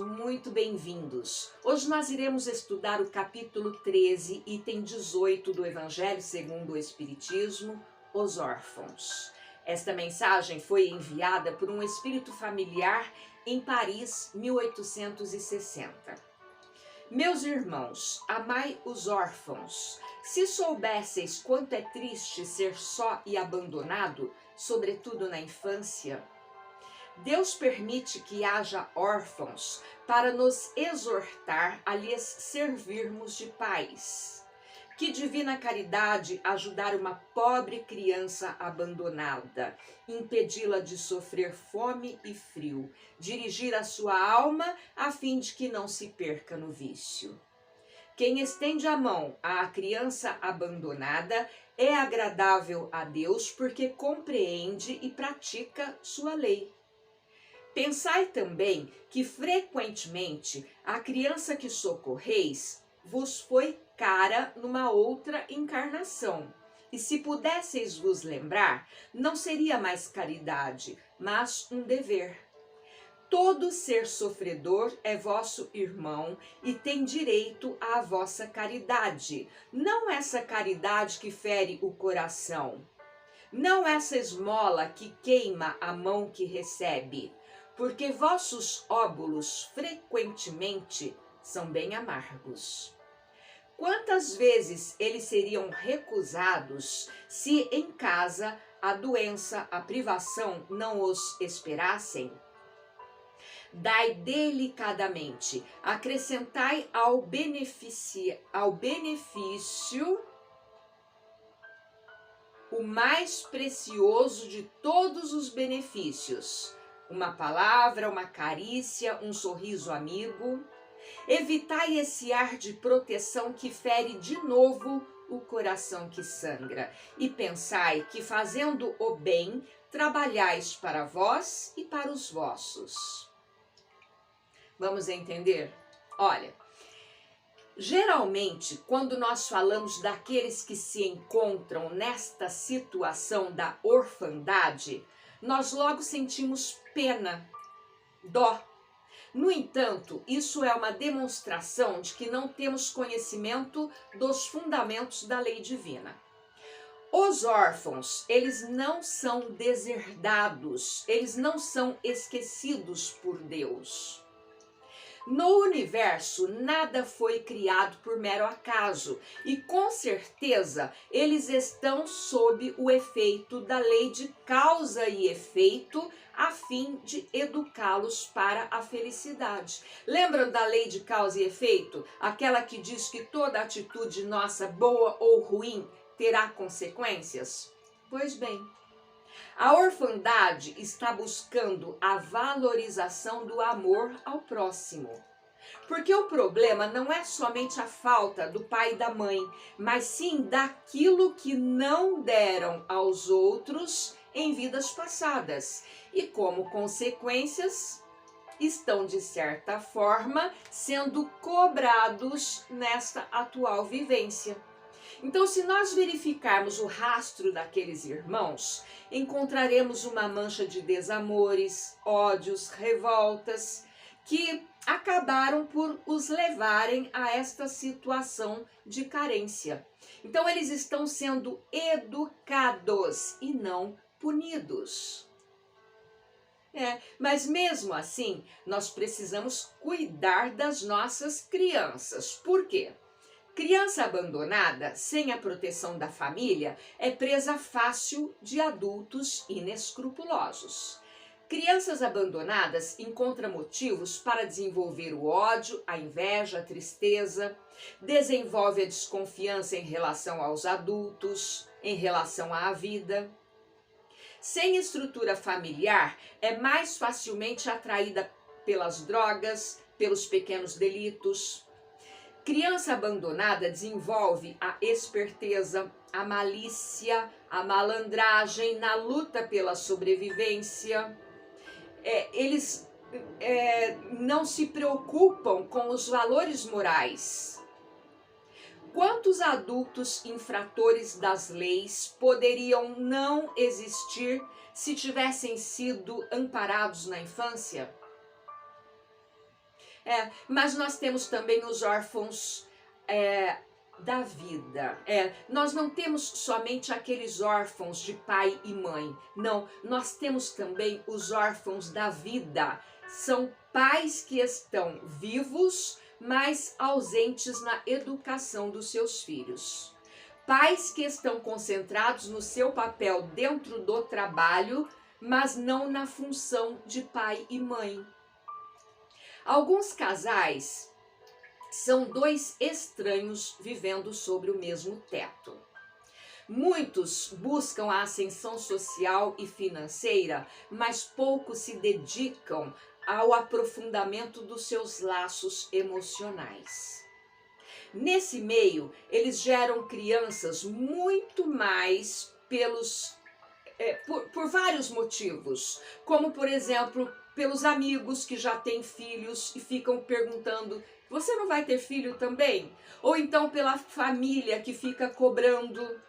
muito bem-vindos. Hoje nós iremos estudar o capítulo 13, item 18 do Evangelho segundo o Espiritismo, os órfãos. Esta mensagem foi enviada por um espírito familiar em Paris, 1860. Meus irmãos, amai os órfãos. Se soubesseis quanto é triste ser só e abandonado, sobretudo na infância, Deus permite que haja órfãos para nos exortar a lhes servirmos de pais. Que divina caridade ajudar uma pobre criança abandonada, impedi-la de sofrer fome e frio, dirigir a sua alma a fim de que não se perca no vício. Quem estende a mão à criança abandonada é agradável a Deus porque compreende e pratica sua lei. Pensai também que frequentemente a criança que socorreis vos foi cara numa outra encarnação. E se pudesseis vos lembrar, não seria mais caridade, mas um dever. Todo ser sofredor é vosso irmão e tem direito à vossa caridade, não essa caridade que fere o coração, não essa esmola que queima a mão que recebe, porque vossos óbolos frequentemente são bem amargos. Quantas vezes eles seriam recusados se em casa a doença, a privação não os esperassem? Dai delicadamente, acrescentai ao benefício o mais precioso de todos os benefícios, uma palavra, uma carícia, um sorriso amigo. Evitai esse ar de proteção que fere de novo o coração que sangra. E pensai que fazendo o bem, trabalhais para vós e para os vossos. Vamos entender? Olha, geralmente, quando nós falamos daqueles que se encontram nesta situação da orfandade, nós logo sentimos pena, dó. No entanto, isso é uma demonstração de que não temos conhecimento dos fundamentos da lei divina. Os órfãos, eles não são deserdados, eles não são esquecidos por Deus. No universo, nada foi criado por mero acaso e, com certeza, eles estão sob o efeito da lei de causa e efeito a fim de educá-los para a felicidade. Lembram da lei de causa e efeito? Aquela que diz que toda atitude nossa, boa ou ruim, terá consequências? Pois bem, a orfandade está buscando a valorização do amor ao próximo. Porque o problema não é somente a falta do pai e da mãe, mas sim daquilo que não deram aos outros em vidas passadas. E como consequências, estão de certa forma sendo cobrados nesta atual vivência. Então, se nós verificarmos o rastro daqueles irmãos, encontraremos uma mancha de desamores, ódios, revoltas, que acabaram por os levarem a esta situação de carência. Então, eles estão sendo educados e não punidos. Mas mesmo assim, nós precisamos cuidar das nossas crianças. Por quê? Criança abandonada, sem a proteção da família, é presa fácil de adultos inescrupulosos. Crianças abandonadas encontram motivos para desenvolver o ódio, a inveja, a tristeza, desenvolve a desconfiança em relação aos adultos, em relação à vida. Sem estrutura familiar, é mais facilmente atraída pelas drogas, pelos pequenos delitos. Criança abandonada desenvolve a esperteza, a malícia, a malandragem na luta pela sobrevivência. Eles não se preocupam com os valores morais. Quantos adultos infratores das leis poderiam não existir se tivessem sido amparados na infância? Mas nós temos também os órfãos da vida. Nós não temos somente aqueles órfãos de pai e mãe. Não, nós temos também os órfãos da vida. São pais que estão vivos, mas ausentes na educação dos seus filhos. Pais que estão concentrados no seu papel dentro do trabalho, mas não na função de pai e mãe. Alguns casais são dois estranhos vivendo sobre o mesmo teto. Muitos buscam a ascensão social e financeira, mas poucos se dedicam ao aprofundamento dos seus laços emocionais. Nesse meio, eles geram crianças muito mais por vários motivos, como por exemplo, pelos amigos que já têm filhos e ficam perguntando: você não vai ter filho também? Ou então pela família que fica cobrando,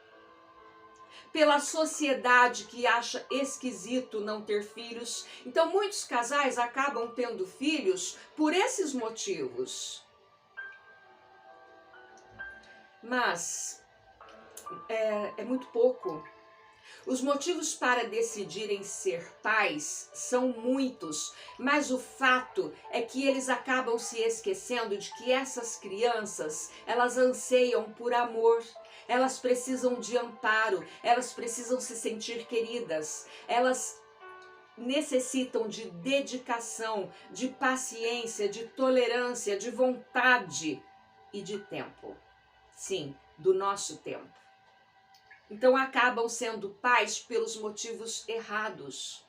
pela sociedade que acha esquisito não ter filhos. Então muitos casais acabam tendo filhos por esses motivos. Mas é muito pouco. Os motivos para decidirem ser pais são muitos, mas o fato é que eles acabam se esquecendo de que essas crianças, elas anseiam por amor, elas precisam de amparo, elas precisam se sentir queridas, elas necessitam de dedicação, de paciência, de tolerância, de vontade e de tempo. Sim, do nosso tempo. Então acabam sendo pais pelos motivos errados.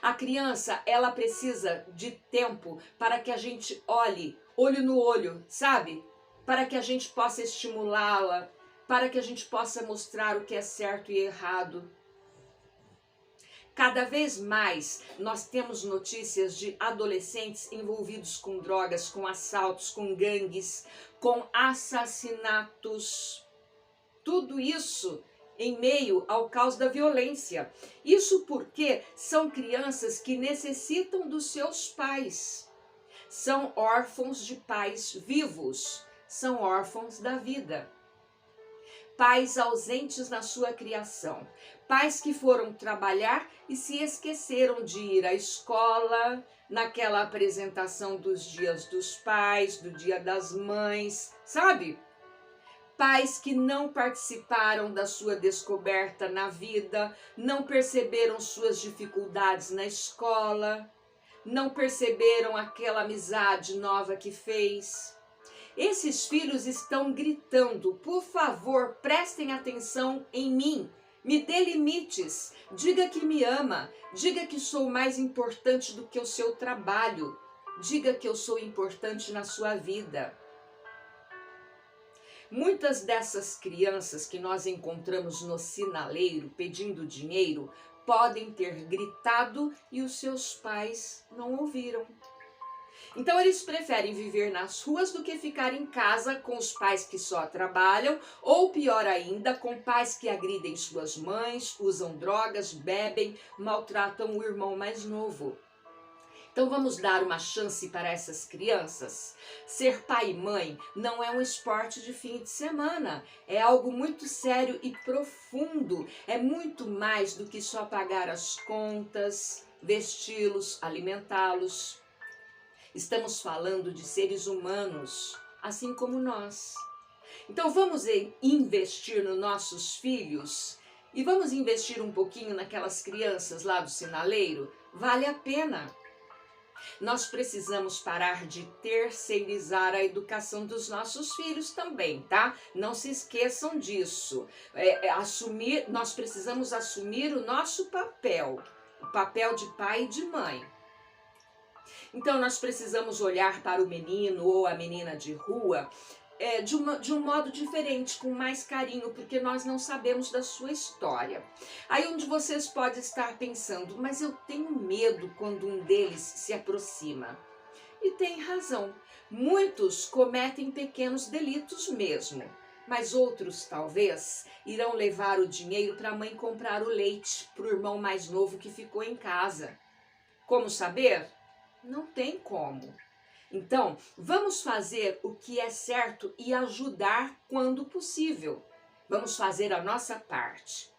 A criança, ela precisa de tempo para que a gente olhe, olho no olho, sabe? Para que a gente possa estimulá-la, para que a gente possa mostrar o que é certo e errado. Cada vez mais nós temos notícias de adolescentes envolvidos com drogas, com assaltos, com gangues, com assassinatos. Tudo isso em meio ao caos da violência. Isso porque são crianças que necessitam dos seus pais. São órfãos de pais vivos. São órfãos da vida. Pais ausentes na sua criação. Pais que foram trabalhar e se esqueceram de ir à escola, naquela apresentação dos dias dos pais, do dia das mães, sabe? Pais que não participaram da sua descoberta na vida, não perceberam suas dificuldades na escola, não perceberam aquela amizade nova que fez. Esses filhos estão gritando: por favor, prestem atenção em mim, me dê limites, diga que me ama, diga que sou mais importante do que o seu trabalho, diga que eu sou importante na sua vida. Muitas dessas crianças que nós encontramos no sinaleiro pedindo dinheiro podem ter gritado e os seus pais não ouviram. Então eles preferem viver nas ruas do que ficar em casa com os pais que só trabalham, ou pior ainda, com pais que agridem suas mães, usam drogas, bebem, maltratam o irmão mais novo. Então vamos dar uma chance para essas crianças? Ser pai e mãe não é um esporte de fim de semana, é algo muito sério e profundo, é muito mais do que só pagar as contas, vesti-los, alimentá-los. Estamos falando de seres humanos, assim como nós. Então vamos investir nos nossos filhos e vamos investir um pouquinho naquelas crianças lá do sinaleiro? Vale a pena. Nós precisamos parar de terceirizar a educação dos nossos filhos também, tá? Não se esqueçam disso. Nós precisamos assumir o nosso papel, o papel de pai e de mãe. Então nós precisamos olhar para o menino ou a menina de rua de um modo diferente, com mais carinho, porque nós não sabemos da sua história. Aí onde vocês podem estar pensando: mas eu tenho medo quando um deles se aproxima. E tem razão, muitos cometem pequenos delitos mesmo, mas outros talvez irão levar o dinheiro para a mãe comprar o leite para o irmão mais novo que ficou em casa. Como saber? Não tem como. Então, vamos fazer o que é certo e ajudar quando possível. Vamos fazer a nossa parte.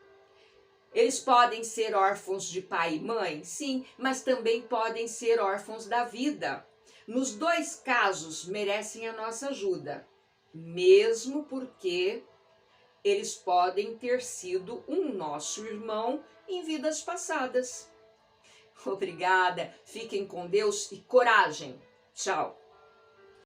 Eles podem ser órfãos de pai e mãe? Sim, mas também podem ser órfãos da vida. Nos dois casos, merecem a nossa ajuda, mesmo porque eles podem ter sido um nosso irmão em vidas passadas. Obrigada, fiquem com Deus e coragem. Tchau.